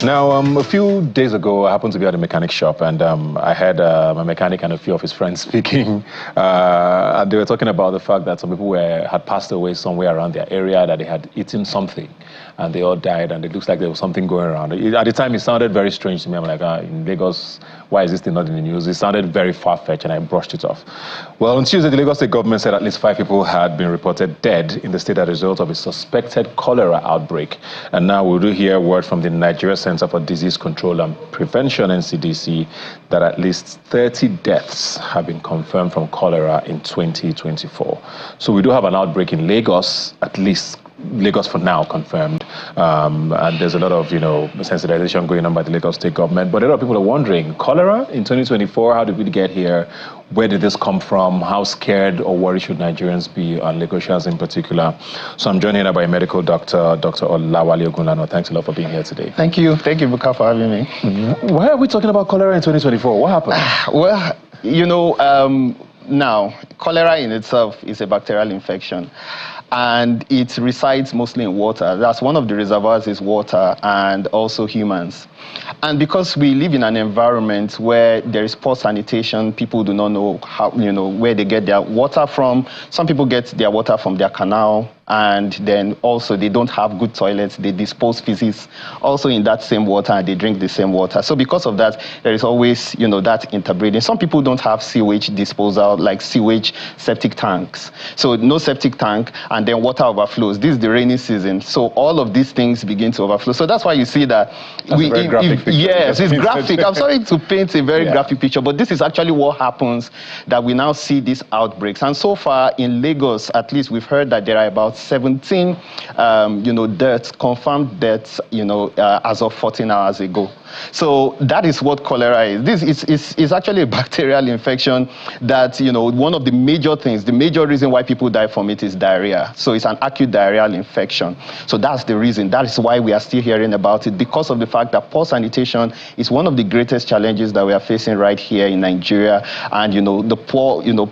Now, a few days ago, I happened to be at a mechanic shop, and I had my mechanic and a few of his friends speaking, and they were talking about the fact that some people had passed away somewhere around their area, that they had eaten something, and they all died, and it looks like there was something going around. At the time, it sounded very strange to me. I'm like, in Lagos, why is this thing not in the news? It sounded very far-fetched, and I brushed it off. Well, on Tuesday, the Lagos State government said at least 5 people had been reported dead in the state as a result of a suspected cholera outbreak. And now we do hear word from the Nigeria Center for Disease Control and Prevention, NCDC, that at least 30 deaths have been confirmed from cholera in 2024. So we do have an outbreak in Lagos, at least Lagos for now confirmed, and there's a lot of sensitization going on by the Lagos state government. But a lot of people are wondering, cholera in 2024, how did we get here? Where did this come from? How scared or worried should Nigerians be, and Lagosians in particular? So I'm joined here by a medical doctor, Dr. Olawale Ogunlana. Thanks a lot for being here today. Thank you, Buka, for having me. Why are we talking about cholera in 2024? What happened? Well, now cholera in itself is a bacterial infection, and it resides mostly in water. That's one of the reservoirs is water, and also humans. And because we live in an environment where there is poor sanitation, people do not know how, where they get their water from. Some people get their water from their canal, and then also they don't have good toilets. They dispose feces also in that same water, and they drink the same water. So because of that, there is always, that interbreeding. Some people don't have sewage disposal, like sewage septic tanks. So no septic tank, and then water overflows. This is the rainy season. So all of these things begin to overflow. So that's why you see that yes, it's graphic. I'm sorry to paint a very graphic picture, but this is actually what happens, that we now see these outbreaks. And so far in Lagos, at least, we've heard that there are about 17, deaths, confirmed deaths, as of 14 hours ago. So that is what cholera is. This is actually a bacterial infection that, one of the major things, the major reason why people die from it is diarrhea. So it's an acute diarrheal infection. So that's the reason. That is why we are still hearing about it, because of the fact that poor sanitation is one of the greatest challenges that we are facing right here in Nigeria. And, the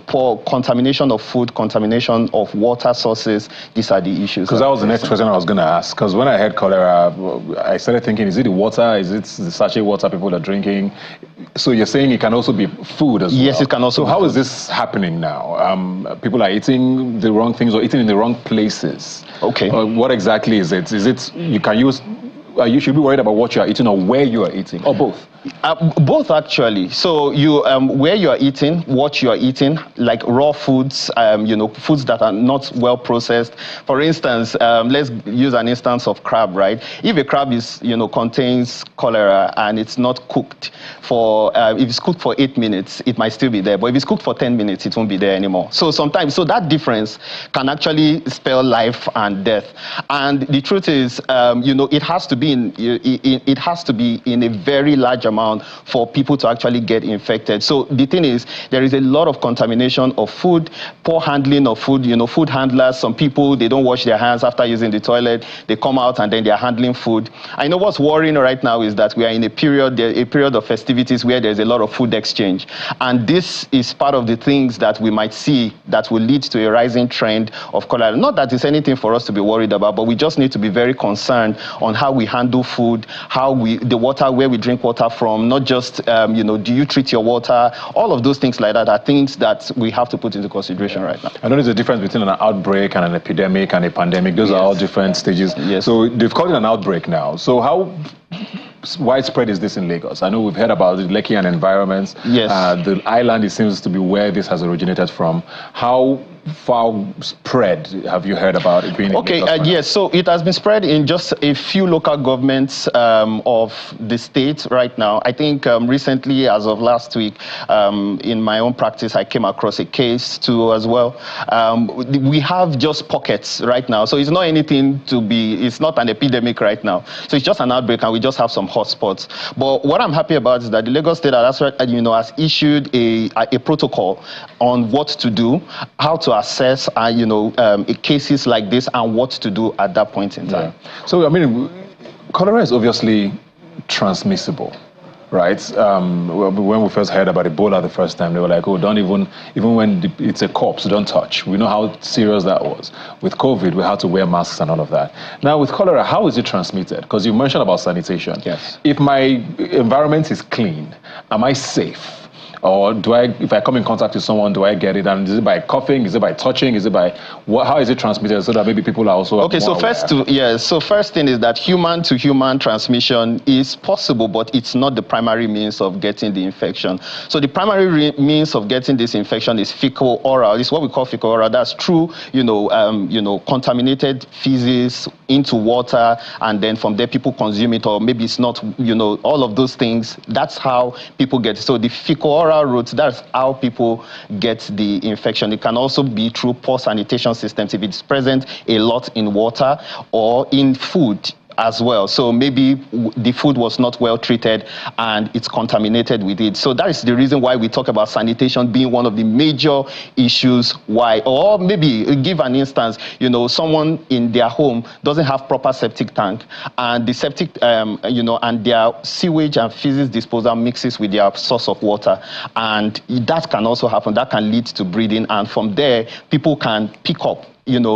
poor contamination of food, contamination of water sources, these are the issues. Because that was the next question I was going to ask. Because when I heard cholera, I started thinking, is it the water? Is it the sachet water people are drinking? So you're saying it can also be food as well? Yes, it can also. So how is this happening now? People are eating the wrong things or eating in the wrong places. Okay. What exactly is it? Is it you can use? You should be worried about what you are eating or where you are eating, or both? Both, actually. So you, where you are eating, what you are eating, like raw foods, foods that are not well processed. For instance, let's use an instance of crab, right? If a crab is, contains cholera and it's not cooked if it's cooked for 8 minutes, it might still be there. But if it's cooked for 10 minutes, it won't be there anymore. So sometimes, that difference can actually spell life and death. And the truth is, it has to be in a very large amount for people to actually get infected. So the thing is, there is a lot of contamination of food, poor handling of food. Food handlers, some people, they don't wash their hands after using the toilet. They come out and then they're handling food. I know what's worrying right now is that we are in a period of festivities where there's a lot of food exchange. And this is part of the things that we might see that will lead to a rising trend of cholera. Not that it's anything for us to be worried about, but we just need to be very concerned on how we handle food, the water, where we drink water from, not just, do you treat your water? All of those things like that are things that we have to put into consideration right now. I know there's a difference between an outbreak and an epidemic and a pandemic. Those are all different stages. Yes. So they've called it an outbreak now. So how widespread is this in Lagos? I know we've heard about the Lekki and environments. Yes. The island, it seems to be where this has originated from. How far spread have you heard about it being? Okay, yes, so it has been spread in just a few local governments of the state right now. I think recently, as of last week, in my own practice, I came across a case too as well. We have just pockets right now, so it's not anything it's not an epidemic right now. So it's just an outbreak, and we just have some hotspots. But what I'm happy about is that the Lagos State has issued a protocol on what to do, how to assess, cases like this, and what to do at that point in time. Yeah. So, cholera is obviously transmissible. right? When we first heard about Ebola the first time, they were like, oh, don't even when it's a corpse, don't touch. We know how serious that was. With COVID, we had to wear masks and all of that. Now with cholera, how is it transmitted? Because you mentioned about sanitation. Yes. If my environment is clean, am I safe? Or if I come in contact with someone, do I get it? And is it by coughing? Is it by touching? Is it by how is it transmitted? So that maybe people are also okay. So first thing is that human to human transmission is possible, but it's not the primary means of getting the infection. So the primary means of getting this infection is fecal oral. It's what we call fecal oral. That's through contaminated feces into water, and then from there people consume it, or maybe it's not. All of those things. That's how people get it. So the fecal oral route, that's how people get the infection. It can also be through poor sanitation systems if it's present a lot in water or in food as well. So maybe the food was not well treated and it's contaminated with it. So that is the reason why we talk about sanitation being one of the major issues why. Or maybe give an instance, someone in their home doesn't have proper septic tank, and the septic, and their sewage and feces disposal mixes with their source of water. And that can also happen. That can lead to breeding. And from there, people can pick up.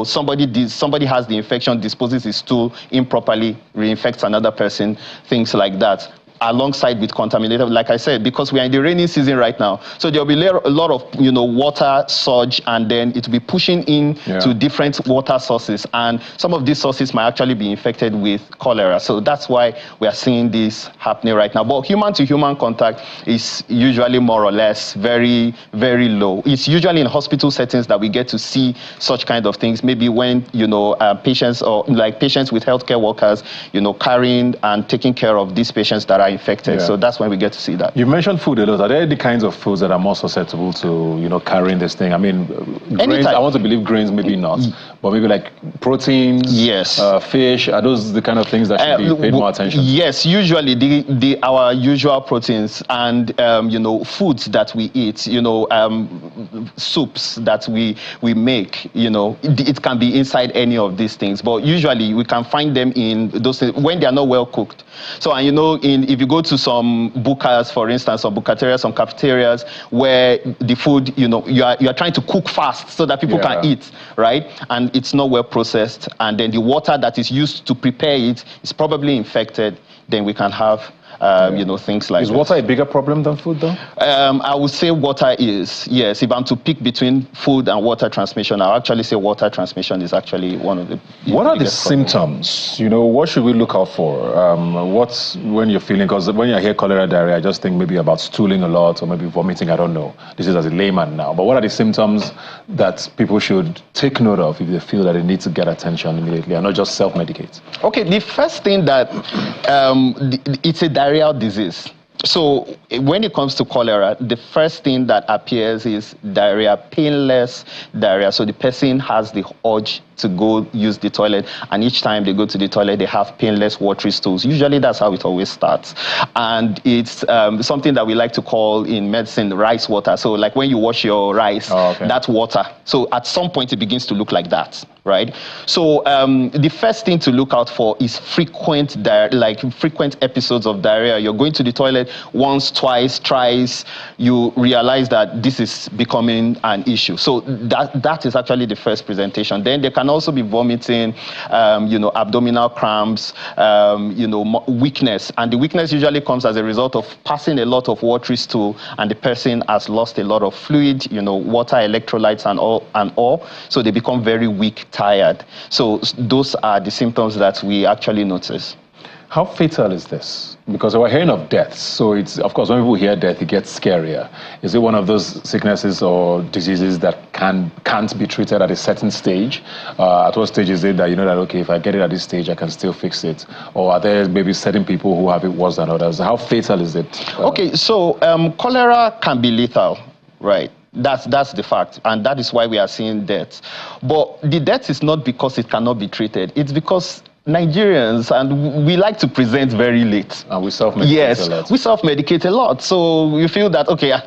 Somebody has the infection, disposes his stool improperly, reinfects another person, things like that. Alongside with contaminated, like I said, because we are in the rainy season right now, so there'll be a lot of water surge, and then it will be pushing in to different water sources, and some of these sources might actually be infected with cholera. So that's why we are seeing this happening right now. But human to human contact is usually more or less very, very low. It's usually in hospital settings that we get to see such kind of things. Maybe when patients, or like patients with healthcare workers, carrying and taking care of these patients that are infected. So that's when we get to see that. You mentioned food a lot. Are there any kinds of foods that are more susceptible to carrying this thing? I mean, grains, I want to believe grains, maybe not, but maybe like proteins, fish. Are those the kind of things that should be paid more attention? Yes, usually our usual proteins and foods that we eat, soups that we make, it can be inside any of these things, but usually we can find them in those things when they are not well cooked. So, and if you go to some bukas, for instance, or bukaterias, some cafeterias, where the food, you are trying to cook fast so that people can eat, right? And it's not well processed, and then the water that is used to prepare it is probably infected, then we can have things like Is water a bigger problem than food, though? I would say water is, yes. If I'm to pick between food and water transmission, I'll actually say water transmission is actually one of the What are the symptoms? What should we look out for? What's when you're feeling, because when you hear cholera, diarrhea, I just think maybe about stooling a lot or maybe vomiting, I don't know. This is as a layman now. But what are the symptoms that people should take note of if they feel that they need to get attention immediately and not just self-medicate? Okay, the first thing that it's a diarrheal disease. So when it comes to cholera, the first thing that appears is diarrhea, painless diarrhea. So the person has the urge to go use the toilet, and each time they go to the toilet, they have painless watery stools. Usually that's how it always starts. And it's something that we like to call in medicine rice water. So like when you wash your rice, that's water. So at some point it begins to look like that, right? So the first thing to look out for is frequent episodes of diarrhea. You're going to the toilet once, twice, thrice, you realize that this is becoming an issue. So that is actually the first presentation. Then there can also be vomiting, abdominal cramps, weakness. And the weakness usually comes as a result of passing a lot of watery stool, and the person has lost a lot of fluid, water, electrolytes and all. So they become very weak, tired. So those are the symptoms that we actually notice. How fatal is this? Because we're hearing of deaths, so it's, of course, when people hear death, it gets scarier. Is it one of those sicknesses or diseases that can't be treated at a certain stage? At what stage is it that that, okay, if I get it at this stage, I can still fix it? Or are there maybe certain people who have it worse than others? How fatal is it? Okay, so cholera can be lethal, right? That's the fact, and that is why we are seeing death. But the death is not because it cannot be treated. It's because Nigerians, and we like to present very late. And we self-medicate yes, a lot. we self-medicate a lot. So we feel that, okay,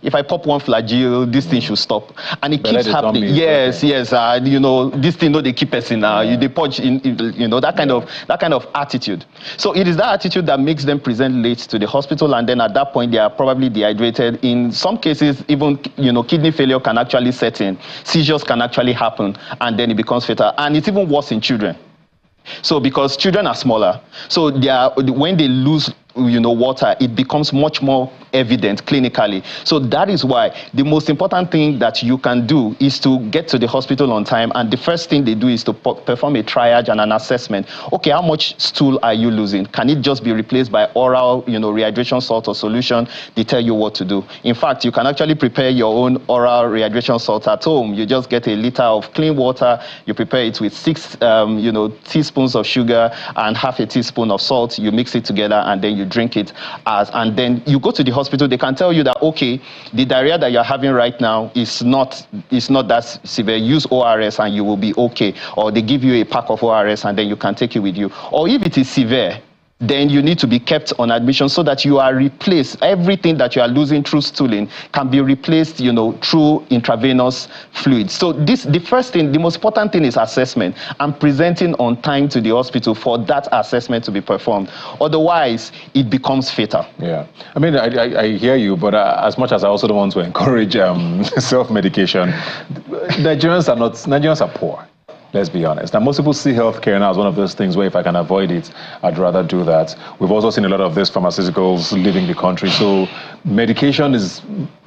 if I pop one flagyl, this thing should stop. And it keeps happening. Yes, yes. You know, this thing, they keep us in now. They punch in, you know, that kind of attitude. So it is that attitude that makes them present late to the hospital, and then at that point they are probably dehydrated. In some cases, even, you know, kidney failure can actually set in. Seizures can actually happen, and then it becomes fatal. And it's even worse in children. So because children are smaller, so when they lose, you know, water, it becomes much more evident clinically. So that is why the most important thing that you can do is to get to the hospital on time, and the first thing they do is to perform a triage and an assessment. Okay, how much stool are you losing? Can it just be replaced by oral, you know, rehydration salt or solution? They tell you what to do. In fact, you can actually prepare your own oral rehydration salt at home. You just get a liter of clean water, you prepare it with 6 you know, teaspoons of sugar and half a teaspoon of salt. You mix it together and then you drink it. And then you go to the hospital. They can tell you that, okay, the diarrhea that you're having right now is not that severe. Use ORS and you will be okay. Or they give you a pack of ORS and then you can take it with you. Or if it is severe, then you need to be kept on admission so that you are replaced. Everything that you are losing through stooling can be replaced, you know, through intravenous fluids. So the first thing, the most important thing is assessment and presenting on time to the hospital for that assessment to be performed. Otherwise, it becomes fatal. Yeah, I mean, I hear you, but as much as I also don't want to encourage self-medication, Nigerians are poor. Let's be honest. And most people see healthcare now as one of those things where if I can avoid it, I'd rather do that. We've also seen a lot of these pharmaceuticals leaving the country. So medication is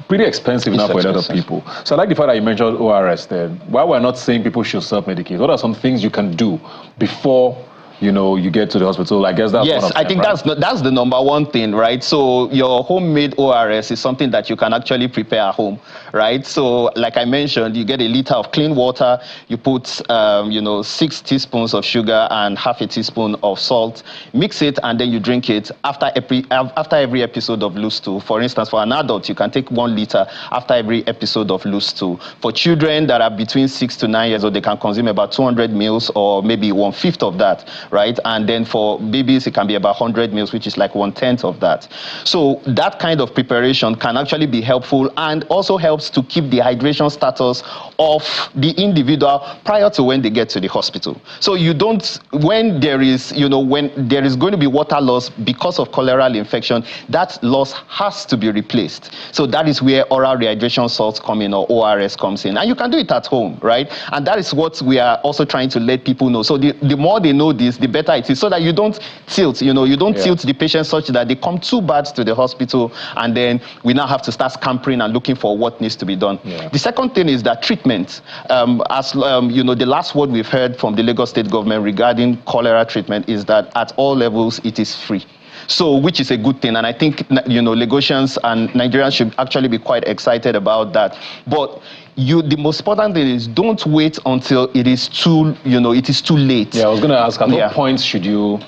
pretty expensive now for a lot of people. So I like the fact that you mentioned ORS there. While we're not saying people should self-medicate, what are some things you can do before, you know, you get to the hospital? I guess that's one of them, I think right? that's the number one thing, right? So your homemade ORS is something that you can actually prepare at home, right? So like I mentioned, you get a liter of clean water, you put, you know, 6 teaspoons of sugar and half a teaspoon of salt, mix it, and then you drink it after every episode of loose stool. For instance, for an adult, you can take 1 liter after every episode of loose stool. For children that are between 6 to 9 years old, they can consume about 200 mils or maybe 1/5 of that, right? And then for babies, it can be about 100 mils, which is like 1/10 of that. So that kind of preparation can actually be helpful and also helps to keep the hydration status of the individual prior to when they get to the hospital. So you don't, when there is, you know, when there is going to be water loss because of choleral infection, that loss has to be replaced. So that is where oral rehydration salts come in, or ORS comes in. And you can do it at home, right? And that is what we are also trying to let people know. So the more they know this, the better it is, so that you don't tilt, you know, you don't tilt the patient such that they come too bad to the hospital, and then we now have to start scampering and looking for what needs to be done. The second thing is that treatment, you know, the last word we've heard from the Lagos State government regarding cholera treatment is that at all levels it is free. So, which is a good thing, and I think, you know, Lagosians and Nigerians should actually be quite excited about that. But the most important thing is don't wait until it is too, you know, it is too late. Yeah, I was going to ask, at what point should you,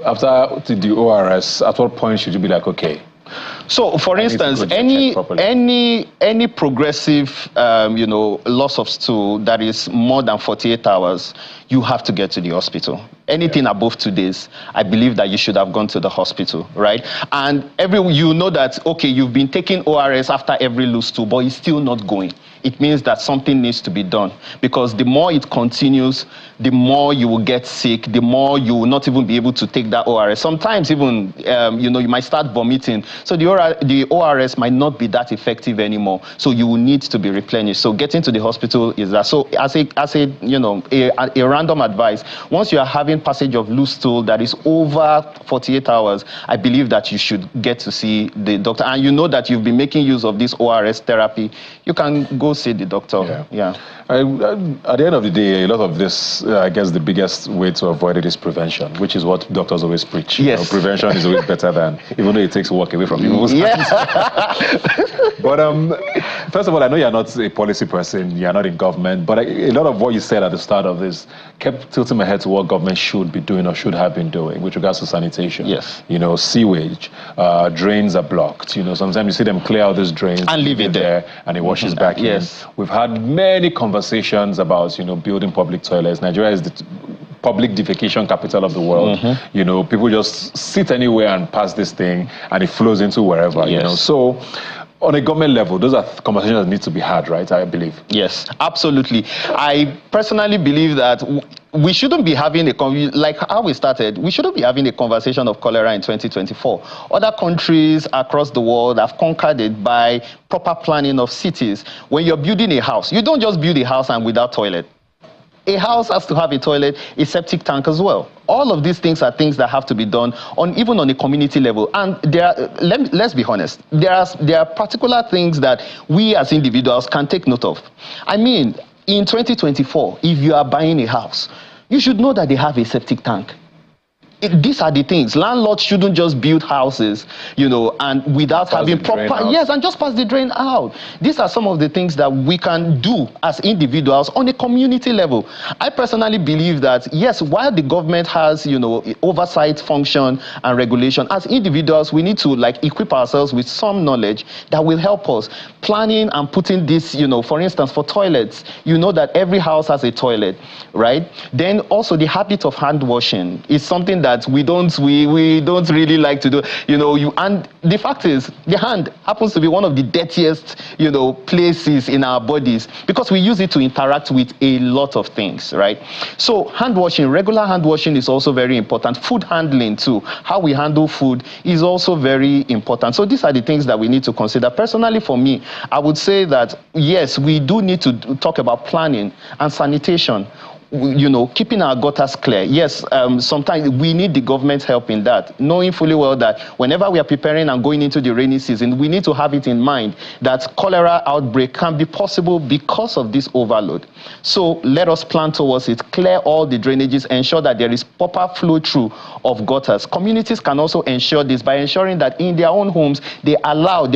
after the ORS, at what point should you be like, okay? So, for instance, any progressive, you know, loss of stool that is more than 48 hours, you have to get to the hospital. Anything above 2 days, I believe that you should have gone to the hospital, right? And you know that, okay, you've been taking ORS after every loose stool, but it's still not going. It means that something needs to be done, because the more it continues, the more you will get sick, the more you will not even be able to take that ORS. Sometimes even, you know, you might start vomiting. So the ORS might not be that effective anymore. So you will need to be replenished. So getting to the hospital is that. So as a you know, a random advice, once you are having passage of loose stool that is over 48 hours, I believe that you should get to see the doctor. And you know that you've been making use of this ORS therapy, you can go see the doctor. Yeah. At the end of the day, a lot of this, I guess the biggest way to avoid it is prevention, which is what doctors always preach. Yes. You know, prevention is always better than, even though it takes work away from people. But first of all, I know you're not a policy person, you're not in government, but a lot of what you said at the start of this kept tilting my head to what government should be doing or should have been doing with regards to sanitation. Yes. You know, sewage, drains are blocked. You know, sometimes you see them clear out these drains and leave it there, and it washes back in. Yes. We've had many conversations about, you know, building public toilets. Nigeria is public defecation capital of the world. You know, people just sit anywhere and pass this thing, and it flows into wherever. You know, so on a government level, those are conversations that need to be had, right? I believe. Yes, absolutely. I personally believe that we shouldn't be having like how we started, we shouldn't be having a conversation of cholera in 2024. Other countries across the world have conquered it by proper planning of cities. When you're building a house, you don't just build a house and without toilet. A house has to have a toilet, a septic tank as well. All of these things are things that have to be done even on a community level. And let's be honest, there are particular things that we as individuals can take note of. I mean, in 2024, if you are buying a house, you should know that they have a septic tank. These are the things. Landlords shouldn't just build houses, you know, and without having proper, yes, and just pass the drain out. These are some of the things that we can do as individuals on a community level. I personally believe that, yes, while the government has, you know, oversight function and regulation, as individuals, we need to, like, equip ourselves with some knowledge that will help us. Planning and putting this, you know, for instance, for toilets, you know that every house has a toilet, right? Then also the habit of hand washing is something that we don't really like to do, you know. And the fact is, the hand happens to be one of the dirtiest, you know, places in our bodies because we use it to interact with a lot of things, right? So hand washing, regular hand washing is also very important. Food handling too, how we handle food is also very important. So these are the things that we need to consider. Personally, for me, I would say that yes, we do need to talk about planning and sanitation. You know, keeping our gutters clear. Yes, sometimes we need the government's help in that, knowing fully well that whenever we are preparing and going into the rainy season, we need to have it in mind that cholera outbreak can be possible because of this overload. So let us plan towards it, clear all the drainages, ensure that there is proper flow through of gutters. Communities can also ensure this by ensuring that in their own homes, there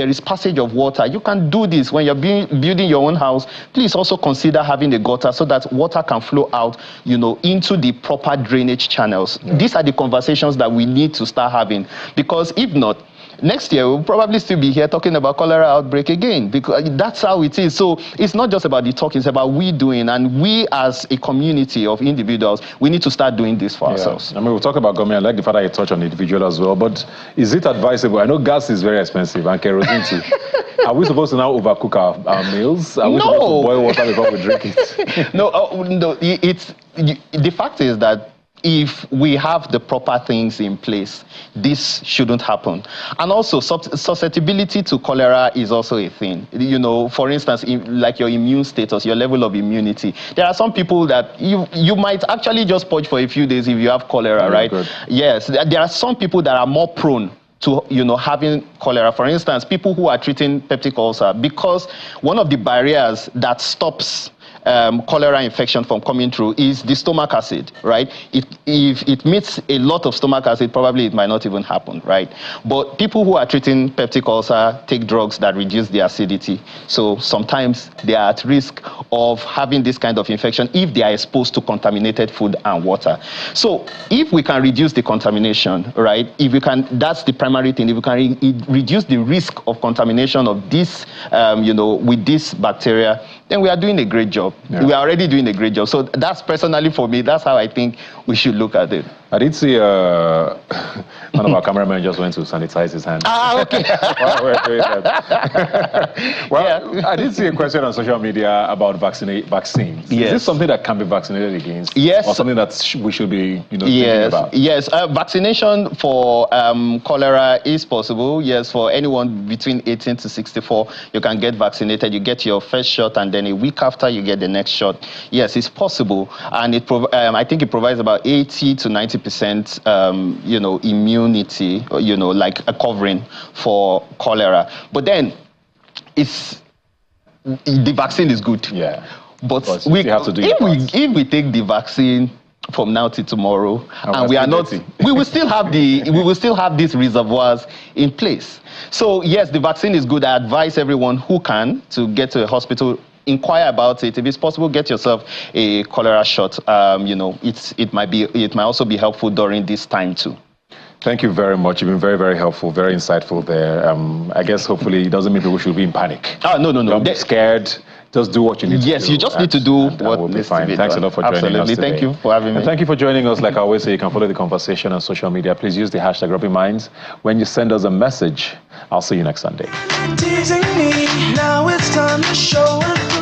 is passage of water. You can do this when you're building your own house. Please also consider having a gutter so that water can flow out, you know, into the proper drainage channels. These are the conversations that we need to start having, because if not, next year we'll probably still be here talking about cholera outbreak again, because that's how it is. So it's not just about the talk, it's about we doing, and we as a community of individuals, we need to start doing this for ourselves. I mean, we'll talk about government. I like the fact that you touch on the individual as well, but is it advisable? I know gas is very expensive and kerosene too. Are we supposed to now overcook our meals? Are we supposed to boil water before we drink it? No, the fact is that if we have the proper things in place, this shouldn't happen. And also, susceptibility to cholera is also a thing. You know, for instance, like your immune status, your level of immunity. There are some people that you might actually just purge for a few days if you have cholera, right? Good. Yes, there are some people that are more prone to, you know, having cholera. For instance, people who are treating peptic ulcer, because one of the barriers that stops cholera infection from coming through is the stomach acid, right? If it meets a lot of stomach acid, probably it might not even happen, right? But people who are treating peptic ulcer take drugs that reduce the acidity. So sometimes they are at risk of having this kind of infection if they are exposed to contaminated food and water. So if we can reduce the contamination, right? If we can, that's the primary thing. If we can reduce the risk of contamination of this, you know, with this bacteria, then we are doing a great job. Yeah. We are already doing a great job. So that's personally for me, that's how I think we should look at it. I did see one of our cameramen just went to sanitize his hands. Ah, okay. I did see a question on social media about vaccines. Yes. Is this something that can be vaccinated against? Yes. Or something that we should be, you know, thinking about? Yes. Vaccination for cholera is possible. Yes, for anyone between 18 to 64, you can get vaccinated. You get your first shot, and then a week after, you get the next shot. Yes, it's possible, and I think it provides about 80 to 90%, you know, immunity, you know, like a covering for cholera. But then, the vaccine is good. Yeah. But if we take the vaccine from now till tomorrow, and we are not, we will still have these reservoirs in place. So yes, the vaccine is good. I advise everyone who can to get to a hospital, inquire about it. If it's possible, get yourself a cholera shot. You know, it might also be helpful during this time too. Thank you very much. You've been very, very helpful, very insightful there. I guess hopefully it doesn't mean people should be in panic. No. Don't be scared. just do what you need to do. Yes, you just need to do what will be needs fine. to be Thanks done. a lot for joining us today. Absolutely. Thank you for having me. And thank you for joining us. Like I always say, you can follow the conversation on social media. Please use the hashtag Rubbin Minds. When you send us a message, I'll see you next Sunday. Teasing me, now it's time to show and